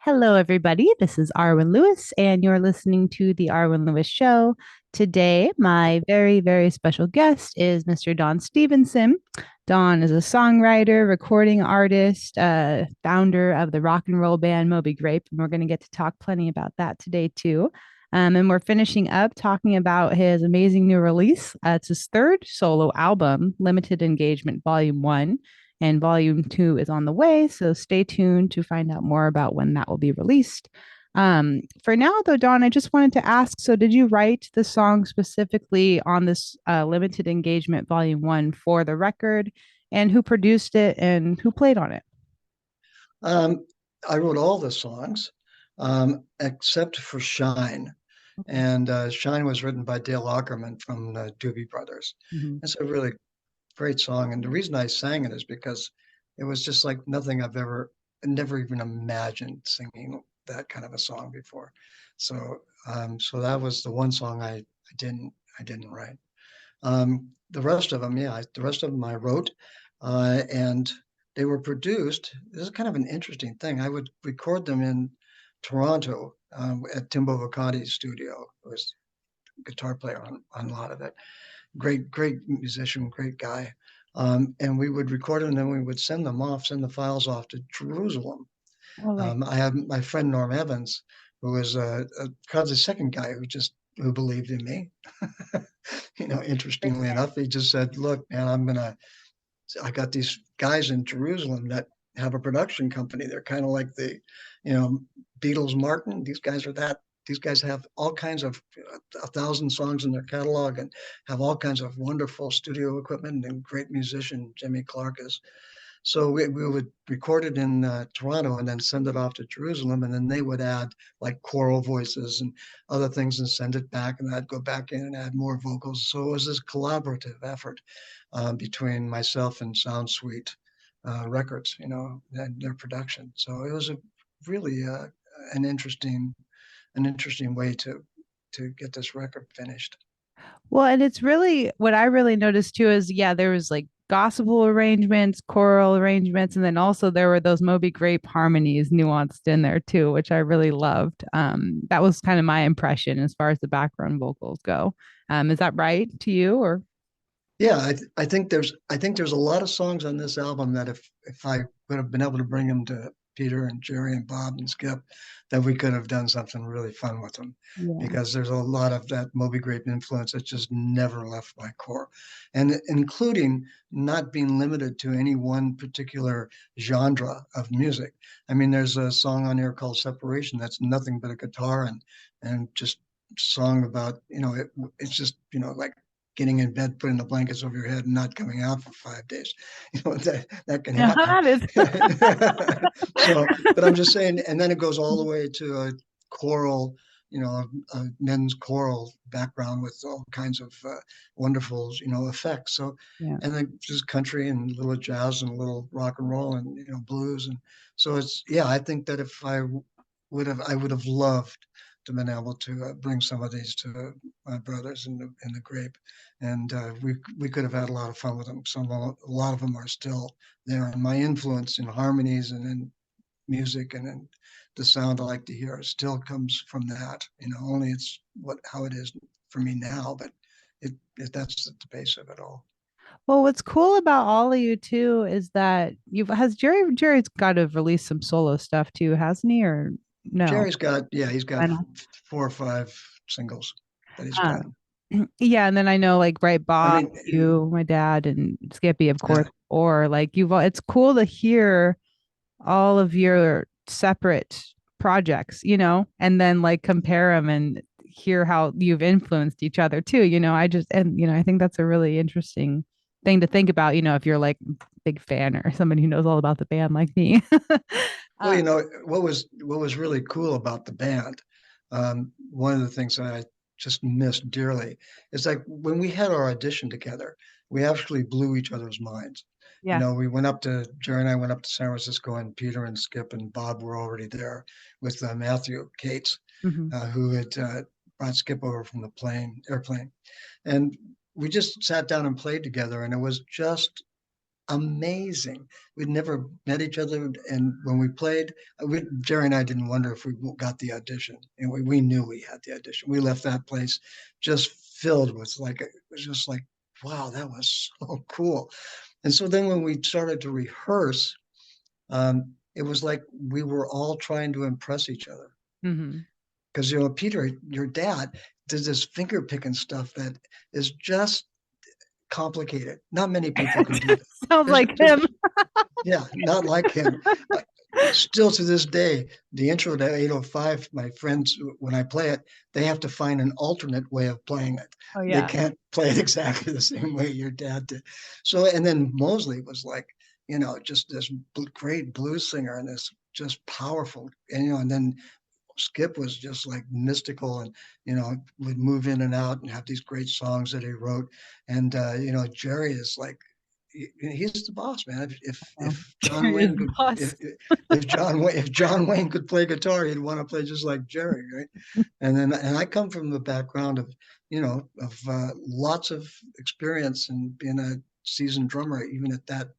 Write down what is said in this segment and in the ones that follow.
Hello, everybody. This is Arwen Lewis, and you're listening to The Arwen Lewis Show. Today, my very, very special guest is Mr. Don Stevenson. Don is a songwriter, recording artist, founder of the rock and roll band Moby Grape, and we're going to get to talk plenty about that today, too. And we're finishing up talking about his amazing new release. It's his third solo album, Limited Engagement Volume 1 and volume 2 is on the way. So stay tuned to find out more about when that will be released. For now, though, Dawn, I just wanted to ask, so did you write the song specifically on this limited engagement volume 1 for the record? And who produced it and who played on it? Um, I wrote all the songs except for Shine. Okay. And Shine was written by Dale Ackerman from the Doobie Brothers. Mhm. It's a really great song. And the reason I sang it is because it was just like nothing never even imagined singing that kind of a song before. So that was the one song I didn't write. The rest of them, yeah, the rest of them I wrote, and they were produced. This is kind of an interesting thing. I would record them in Toronto at Timbo Vacati's studio, who was a guitar player on a lot of it. Great musician, great guy. And we would record them, and then we would send the files off to Jerusalem. All right. I have my friend Norm Evans, who was kind of the second guy who believed in me. Great Interestingly band. enough, he just said, "Look, man, I got these guys in Jerusalem that have a production company. They're kind of like the, you know, Beatles Martin. These guys are that. These guys have all kinds of 1,000 songs in their catalog and have all kinds of wonderful studio equipment and great musician. Jimmy Clark is so we would record it in Toronto and then send it off to Jerusalem, and then they would add like choral voices and other things and send it back, and I'd go back in and add more vocals. So it was this collaborative effort between myself and Sound Suite Records, and their production. So it was a really an interesting an interesting way to get this record finished. Well, and it's really what I really noticed too is yeah, there was like gospel arrangements, choral arrangements, and then also there were those Moby Grape harmonies nuanced in there too, which I really loved. That was kind of my impression as far as the background vocals go. Is that right to you or Yeah, I think there's a lot of songs on this album that if I would have been able to bring them to Peter and Jerry and Bob and Skip, that we could have done something really fun with them, yeah. because there's a lot of that Moby Grape influence that just never left my core, and including not being limited to any one particular genre of music. I mean, there's a song on here called Separation that's nothing but a guitar and just song about, it's just, like getting in bed, putting the blankets over your head, and not coming out for 5 days. That can Yeah, happen. that is. So, but I'm just saying, and then it goes all the way to a choral, a men's choral background with all kinds of wonderful, effects. So, Yeah. and then just country and a little jazz and a little rock and roll and blues, and so yeah. I think that if I would have loved to been able to bring some of these to my brothers in the Grape, and we could have had a lot of fun with them. A lot of them are still there, and my influence in harmonies and in music and in the sound I like to hear still comes from that. Only it's how it is for me now, but that's the base of it all. Well, what's cool about all of you too is that you've has Jerry's got to have released some solo stuff too, hasn't he? Or no? He's got I know. 4 or 5 singles that he's Uh, done. yeah, and then I know like right, I Bob, mean, you, my dad, and Skippy, of uh, course, or like you've all, it's cool to hear all of your separate projects, and then like compare them and hear how you've influenced each other too. I just and I think that's a really interesting thing to think about, if you're like big fan or somebody who knows all about the band like me. well, uh, what was really cool about the band, one of the things that I just missed dearly is like when we had our audition together, we actually blew each other's minds. yeah. Jerry and I went up to San Francisco, and Peter and Skip and Bob were already there with Matthew Cates, Hmm. who had brought Skip over from the airplane. And we just sat down and played together, and it was just amazing. We'd never met each other, and when we played, Jerry and I didn't wonder if we got the audition, and we knew we had the audition. We left that place just filled with like it was just like, wow, that was so cool. And so then when we started to rehearse, it was like we were all trying to impress each other. Mm-hmm. Because Peter, your dad, did this finger picking stuff that is just complicated. Not many people can do that. Sounds like him. Yeah, not like him. Still to this day, the intro to 805, my friends, when I play it, they have to find an alternate way of playing it. Oh They yeah. can't play it exactly the same way your dad did. So, and then Mosley was like, just this great blues singer and this just powerful, and then Skip was just like mystical and, would move in and out and have these great songs that he wrote. And, Jerry is like, he's the boss, man. Oh, If John Jerry is Wayne the could, boss. if John Wayne could play guitar, he'd want to play just like Jerry, right? And I come from the background of, lots of experience and being a seasoned drummer, even at that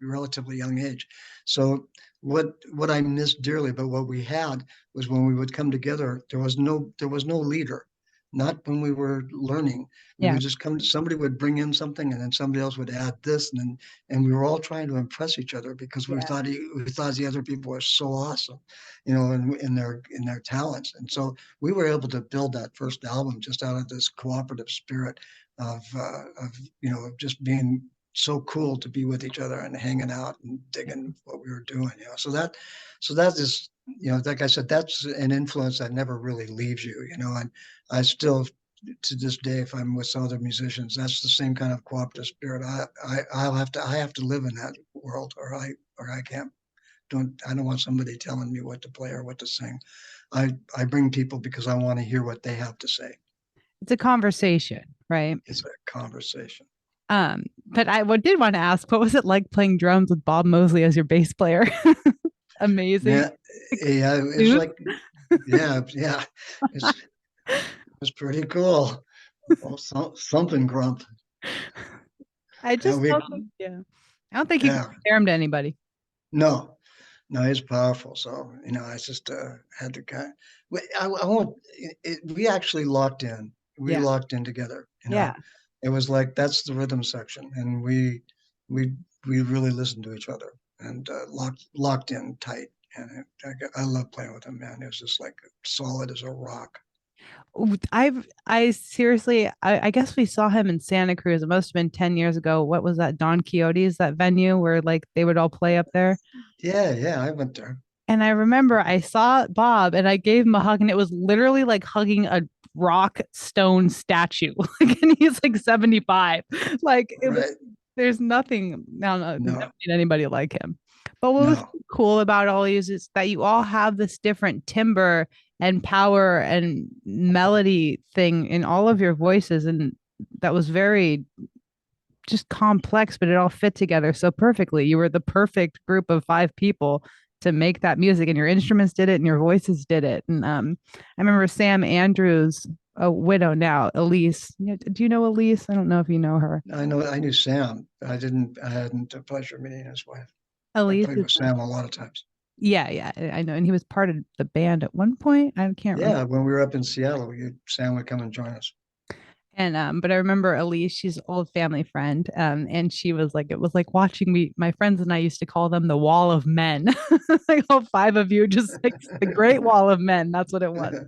relatively young age. So what I missed dearly, but what we had was when we would come together, there was no leader. Not when we were learning. We Yeah. would just come, somebody would bring in something and then somebody else would add this. And we were all trying to impress each other because we Yeah. thought the other people were so awesome, in their talents. And so we were able to build that first album just out of this cooperative spirit of just being so cool to be with each other and hanging out and digging what we were doing. So that is, like I said, that's an influence that never really leaves you. And I still, to this day, if I'm with some other musicians, that's the same kind of cooperative spirit. I have to live in that world, or I can't. I don't want somebody telling me what to play or what to sing. I bring people because I want to hear what they have to say. It's a conversation, right? It's a conversation. But I did want to ask, what was it like playing drums with Bob Mosley as your bass player? Amazing. Yeah, yeah, it's Dude. like, yeah, yeah, it's pretty cool. Well, something grump. I Yeah, just don't think, yeah. I don't think you can yeah, compare him to anybody. no, no, he's powerful. So, I just had to kind of, I won't, we actually locked in. We Yeah. locked in together. Yeah. It was like, that's the rhythm section. And we, we really listened to each other and locked in tight. And I love playing with him, man. It was just like solid as a rock. I seriously, I guess we saw him in Santa Cruz. It must have been 10 years ago. What was that? Don Quixote's, that venue where like they would all play up there. Yeah, yeah, I went there. And I remember I saw Bob and I gave him a hug, and it was literally like hugging a rock stone statue. Like, and he's like 75. Like it was, Right. there's nothing, no, no, never No, seen anybody like him. But what was no. cool about all these is that you all have this different timbre and power and melody thing in all of your voices. And that was very just complex, but it all fit together so perfectly. You were the perfect group of five people to make that music, and your instruments did it, and your voices did it. And I remember Sam Andrews, a widow now, Elise. Do you know Elise? I don't know if you know her. I knew Sam. I hadn't the pleasure of meeting his wife. I Elise played is, with Sam a lot of times. yeah, yeah, I know. And he was part of the band at one point. I can't remember. Yeah, when we were up in Seattle, Sam would come and join us. And but I remember Elise, she's an old family friend. And she was like, it was like watching me, my friends and I used to call them the wall of men. Like all five of you, just like the great wall of men. That's what it was.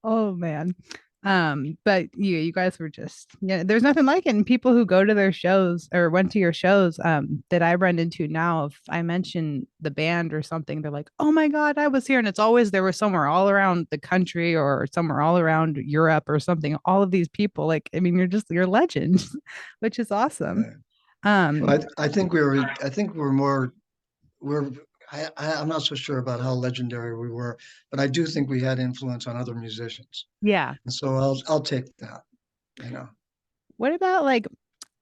Oh man. But you guys were just, yeah, there's nothing like it. And people who go to their shows or went to your shows, that I run into now, if I mention the band or something, they're like, oh my God, I was here. And it's always they were somewhere all around the country or somewhere all around Europe or something. All of these people, like, I mean, you're legends, which is awesome. Yeah. Um, Well, I think we're more we're I'm not so sure about how legendary we were, but I do think we had influence on other musicians, yeah. and so I'll take that. You know. What about like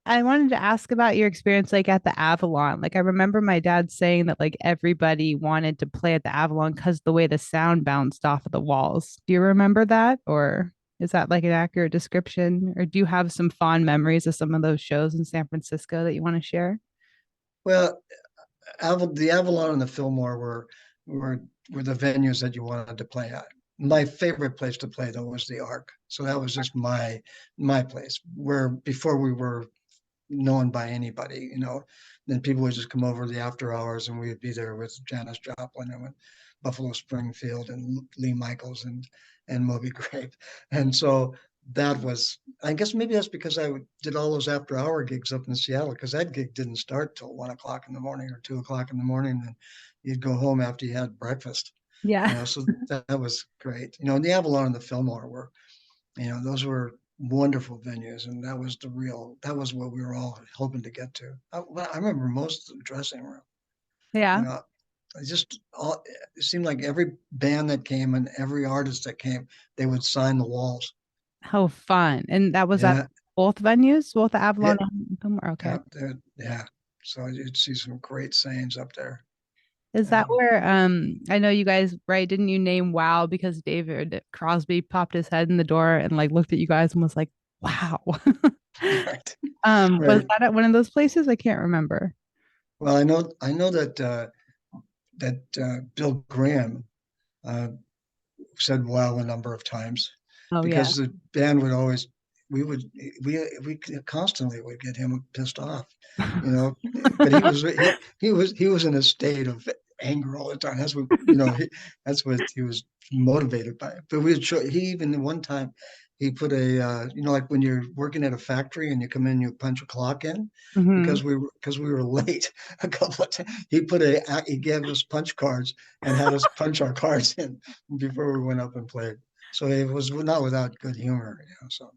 I wanted to ask about your experience like at the Avalon. Like I remember my dad saying that like everybody wanted to play at the Avalon because the way the sound bounced off of the walls. Do you remember that? Or is that like an accurate description? Or do you have some fond memories of some of those shows in San Francisco that you want to share? Well, the Avalon and the Fillmore were were the venues that you wanted to play at. My favorite place to play though was the Arc. So that was just my place where before we were known by anybody, then people would just come over the after hours and we'd be there with Janis Joplin and with Buffalo Springfield and Lee Michaels and Moby Grape. And so that was, I guess maybe that's because did all those after hour gigs up in Seattle because that gig didn't start till 1 o'clock in the morning or 2 o'clock in the morning. And you'd go home after you had breakfast, Yeah. so that was great. And the Avalon and the Fillmore were, those were wonderful venues. And that was what we were all hoping to get to. I remember most of the dressing room, you Yeah. know, it seemed like every band that came and every artist that came, they would sign the walls. How fun. And that was at Yeah. both venues, both the Yeah. Avalon and Fillmore. Okay. Yeah. So you'd see some great sayings up there. Is that Um, where I know you guys, right? Didn't you name Wow because David Crosby popped his head in the door and like looked at you guys and was like, wow. right. Was Right. that at one of those places? I can't remember. Well, I know that Bill Graham uh, said wow a number of times Oh yeah. because the band would always we would we constantly would get him pissed off, you know. But he was in a state of anger all the time. That's what he was motivated by. But he even one time he put like when you're working at a factory and you come in, you punch a clock in Hmm. because we were late a couple of times. He gave us punch cards and had us punch our cards in before we went up and played. So it was not without good humor, so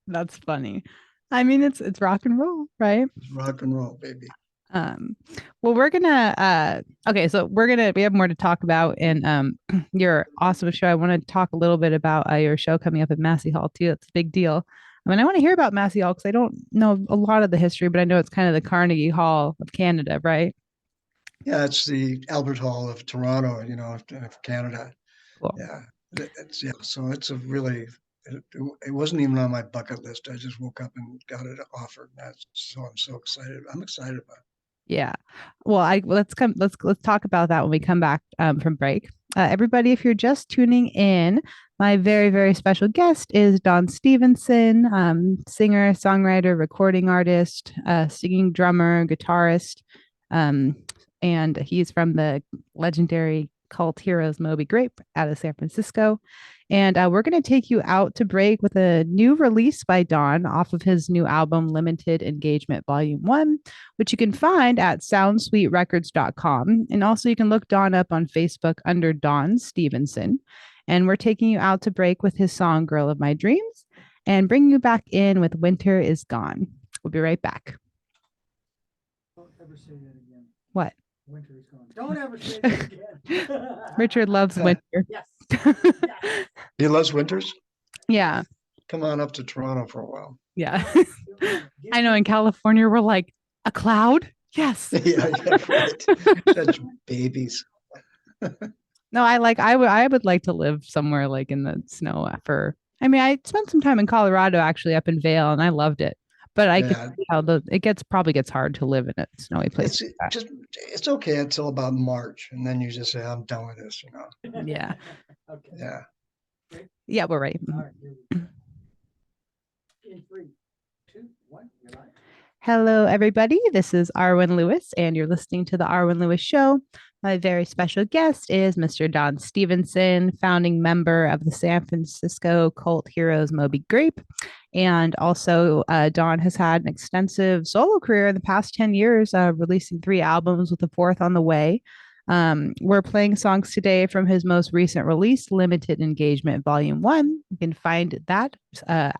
That's funny. I mean, it's rock and roll, right? it's rock and roll, baby. Um, well, we're gonna okay, so we have more to talk about and your awesome show. I want to talk a little bit about your show coming up at Massey Hall too. It's a big deal. I mean, I want to hear about Massey Hall because I don't know a lot of the history, but I know it's kind of the Carnegie Hall of Canada, right? Yeah, it's the Albert Hall of Toronto, of Canada. Cool. Yeah, yeah. So it's a really, it wasn't even on my bucket list. I just woke up and got it offered. I'm so excited. I'm excited about it. Yeah. Well, let's talk about that when we come back from break. Everybody, if you're just tuning in, my very, very special guest is Don Stevenson, singer, songwriter, recording artist, singing drummer, guitarist. Um, and he's from the legendary cult heroes Moby Grape out of San Francisco. And we're going to take you out to break with a new release by Don off of his new album, Limited Engagement Volume 1, which you can find at soundsweetrecords.com. And also, you can look Don up on Facebook under Don Stevenson. And we're taking you out to break with his song, Girl of My Dreams, and bring you back in with Winter is Gone. We'll be right back. Don't ever say that again. What? Winter is gone. Don't ever say that again. Richard loves winter. Yes. Yes. He loves winters. Yeah. Come on up to Toronto for a while. Yeah. I know in California, we're like, a cloud? Yes. Yeah, right. Such babies. No, I would like to live somewhere like in the snow I mean, I spent some time in Colorado actually up in Vail and I loved it. But I could Yeah, see how probably gets hard to live in a snowy place it's like that. just it's okay until about March, and then you just say, "I'm done with this." Yeah. Okay. Yeah. Yeah, we're right. All right. Here we go. In 3, 2, 1, you're live. Hello, everybody. This is Arwen Lewis, and you're listening to the Arwen Lewis Show. My very special guest is Mr. Don Stevenson, founding member of the San Francisco cult heroes Moby Grape. And also, Don has had an extensive solo career in the past 10 years, releasing 3 albums with a fourth on the way. We're playing songs today from his most recent release, Limited Engagement Volume 1. You can find that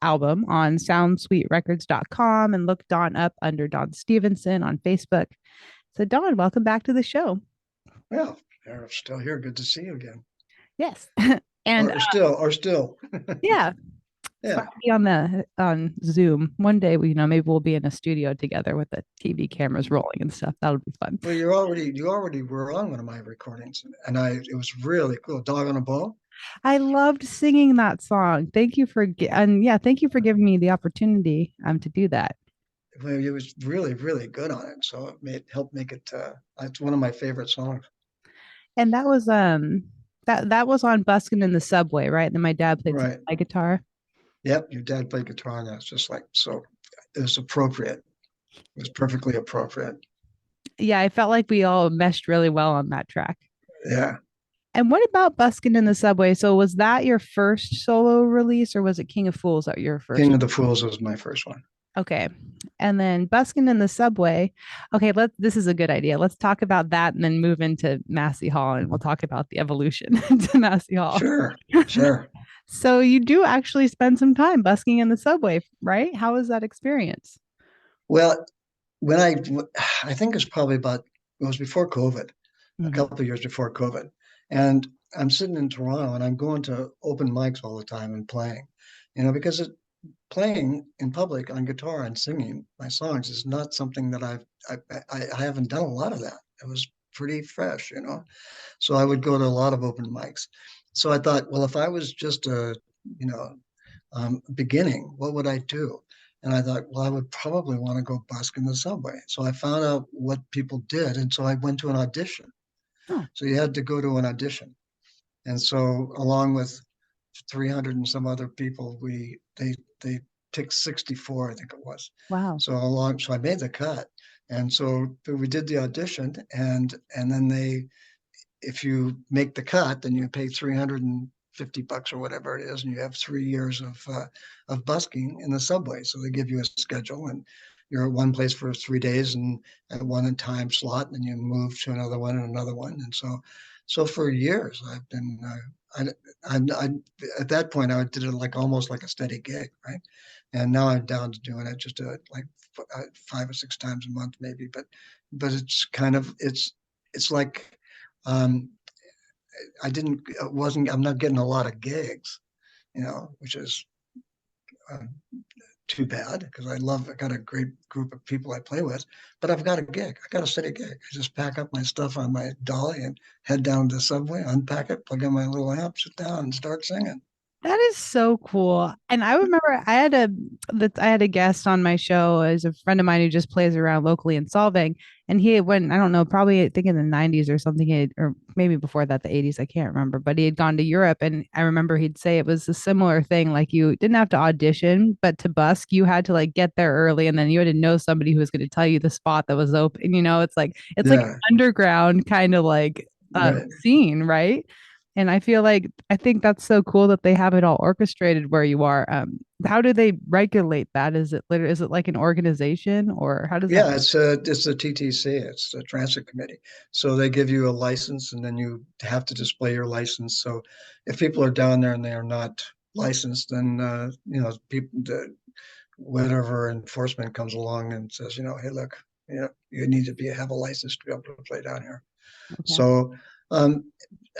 album on soundsweetrecords.com and look Don up under Don Stevenson on Facebook. So, Don, welcome back to the show. Well, you're still here. Good to see you again. Yes. And Or still. yeah, Yeah. be on Zoom one day. Maybe we'll be in a studio together with the TV cameras rolling and stuff. That'll be fun. Well, you already were on one of my recordings, and it was really cool. Dog on a Bone. I loved singing that song. Thank you for giving me the opportunity to do that. well, he was really, really good on it. So helped make it, it's one of my favorite songs. And that was on Buskin' in the Subway, right? And then my dad played some Right. my guitar. Yep. Your dad played guitar on that. It's just like, so it was appropriate. It was perfectly appropriate. Yeah, I felt like we all meshed really well on that track. Yeah. And what about Buskin' in the Subway? So was that your first solo release or was it King of Fools that your first King of one? the Fools was my first one. Okay. And then Buskin' in the Subway. Okay, this is a good idea. Let's talk about that and then move into Massey Hall and we'll talk about the evolution to Massey Hall. Sure. Sure. So you do actually spend some time busking in the subway, right? How was that experience? Well, when I think it's probably it was before COVID, a Mhm. couple of years before COVID. And I'm sitting in Toronto and I'm going to open mics all the time and playing, because playing in public on guitar and singing my songs is not something that I haven't done a lot of that. It was pretty fresh. So I would go to a lot of open mics. So I thought, well, if I was just you know, beginning, what would I do? And I thought, well, I would probably want to go busk in the subway. So I found out what people did. And so I went to an audition. Oh, So you had to go to an audition. And so along with 300 and some other people, they picked 64, I think it was. wow. So I made the cut. And so we did the audition and then if you make the cut, then you pay $350 or whatever it is, and you have 3 years of busking in the subway. So they give you a schedule, and you're at one place for 3 days and at one time slot, and then you move to another one and another one. And so for years, I've been. I at that point I did it like almost like a steady gig, right? And now I'm down to doing it just like 5 or 6 times a month maybe, but it's kind of it's like um, I'm not getting a lot of gigs, which is uh, too bad because I got a great group of people I play with, but I've got a gig. I got a steady gig. I just pack up my stuff on my dolly and head down to the subway, unpack it, plug in my little amp, sit down and start singing. That is so cool. And I remember I had a guest on my show as a friend of mine who just plays around locally in Solvang. And he had went, I don't know, probably I think in the 90s or something, or maybe before that, the 80s, I can't remember, but he had gone to Europe. And I remember he'd say it was a similar thing. Like you didn't have to audition, but to busk, you had to like get there early and then you had to know somebody who was going to tell you the spot that was open. It's like Yeah, underground kind of like right. scene, right? And I think that's so cool that they have it all orchestrated where you are. How do they regulate that? Is it like an organization or how does that? Yeah, it's the TTC, it's the transit committee. So they give you a license and then you have to display your license. So if people are down there and they are not licensed, then people whatever enforcement comes along and says, hey, look, you need to have a license to be able to play down here. Okay. So um,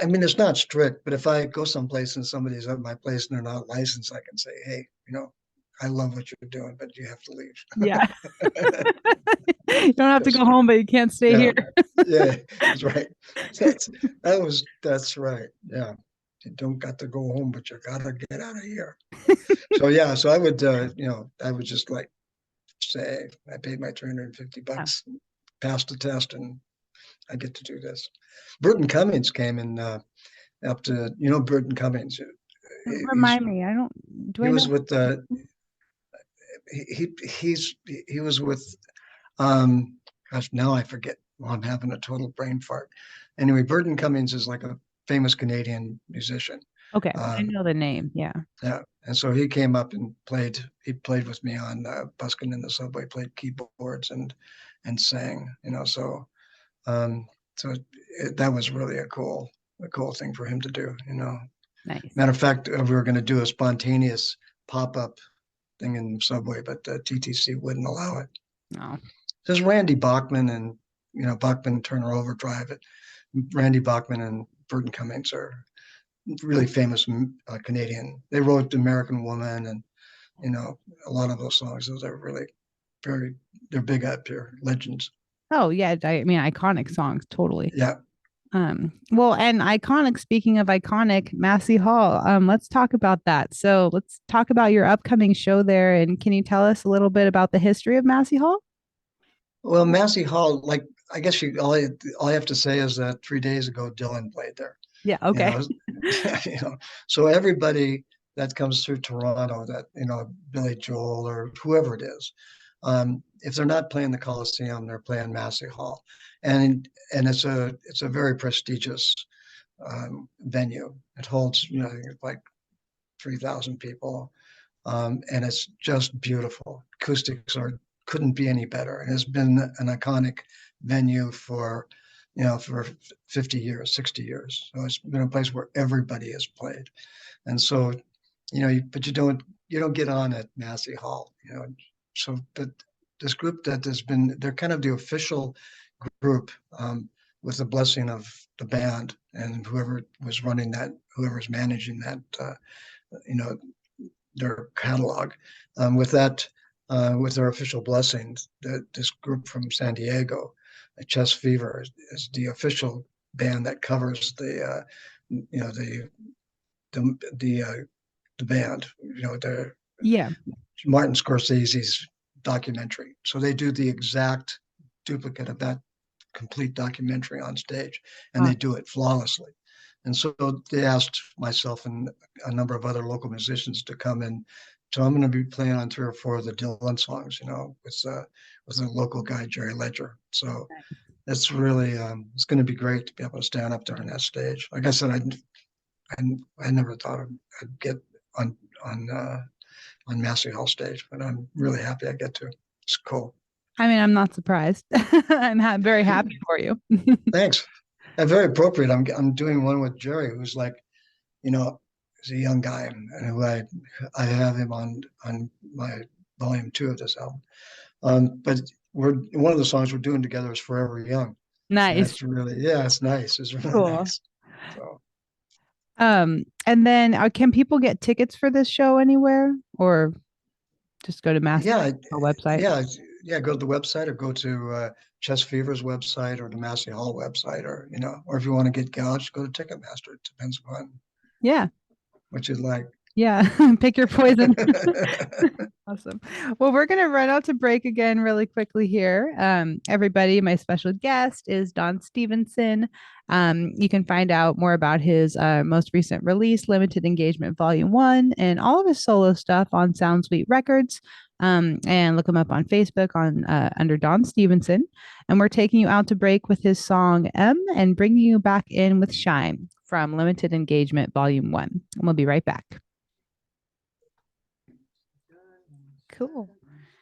I mean it's not strict, but if I go someplace and somebody's at my place and they're not licensed, I can say, hey, I love what you're doing, but you have to Yeah. leave. You don't have to go home, but you can't stay Yeah, here. yeah, that's right. That's right. Yeah, you don't got to go home, but you gotta get out of here. So yeah, so I would just like say I paid my Oh, $350, passed the test, and I get to do this. Burton Cummings came in up to Burton Cummings. He's remind me. I don't do he I know? was with he was with um gosh, now I forget. Well, I'm having a total brain fart. Anyway, Burton Cummings is like a famous Canadian musician. Okay. I Um, know the name. Yeah. yeah, and so he came up and played. He played with me on Buskin' in the Subway. Played keyboards and sang. Um, that was really a cool thing for him to do. Nice. Matter of fact, we were going to do a spontaneous pop up thing in the subway, but TTC wouldn't allow it. Oh, There's Randy Bachman and Bachman Turner Overdrive. Randy Bachman and Burton Cummings are really famous Canadian. They wrote American Woman and a lot of those songs. Those are really they're big up here, legends. oh yeah. I mean, iconic songs. Totally. Yeah, Well, and iconic, speaking of iconic, Massey Hall. Let's talk about that. So let's talk about your upcoming show there. And can you tell us a little bit about the history of Massey Hall? Well, Massey Hall, like I guess all I have to say is that 3 days ago Dylan played there. Yeah, You okay. know, you know, so everybody that comes through Toronto, that Billy Joel or whoever it is, if they're not playing the Coliseum, they're playing Massey Hall, and it's a very prestigious venue. It holds like 3,000 people, and it's just beautiful. Acoustics are couldn't be any better, and it's been an iconic venue for 50 years, 60 years. So it's been a place where everybody has played, and so but you don't get on at Massey Hall, So, but this group that has been, they're kind of the official group, with the blessing of the band and whoever was running that, whoever's managing that, you know, their catalog. With that, with their official blessings, this group from San Diego, Chest Fever, is the official band that covers the band, the Yeah. Martin Scorsese's documentary. So they do the exact duplicate of that complete documentary on stage, and Wow. they do it flawlessly. And so they asked myself and a number of other local musicians to come in. So I'm going to be playing on 3 or 4 of the Dylan songs, with a local guy, Jerry Ledger. So it's really, it's going to be great to be able to stand up there on that stage. Like I said, I never thought I'd get on on uh, on Massey Hall stage, but I'm really happy I get to. It's cool. I mean, I'm not surprised. Very happy for you. Thanks. And very appropriate. I'm doing one with Jerry, who's like, he's a young guy, and who I have him on my volume 2 of this album. But one of the songs we're doing together is "Forever Young," and Nice. that's really, yeah, it's nice. It's really Cool. nice. So And then can people get tickets for this show anywhere or just go to Massey yeah, Hall website? yeah, yeah. Go to the website or go to Chest Fever's website or the Massey Hall website, or if you want to get gouged, go to Ticketmaster. It depends upon Yeah. what you'd like. Yeah. Pick your poison. Awesome. Well, we're going to run out to break again really quickly here. Everybody, my special guest is Don Stevenson. You can find out more about his most recent release, Limited Engagement Volume 1, and all of his solo stuff on Soundsweet Records. And look him up on Facebook under Don Stevenson. And we're taking you out to break with his song M and bringing you back in with Shine from Limited Engagement Volume 1. And we'll be right back. Cool.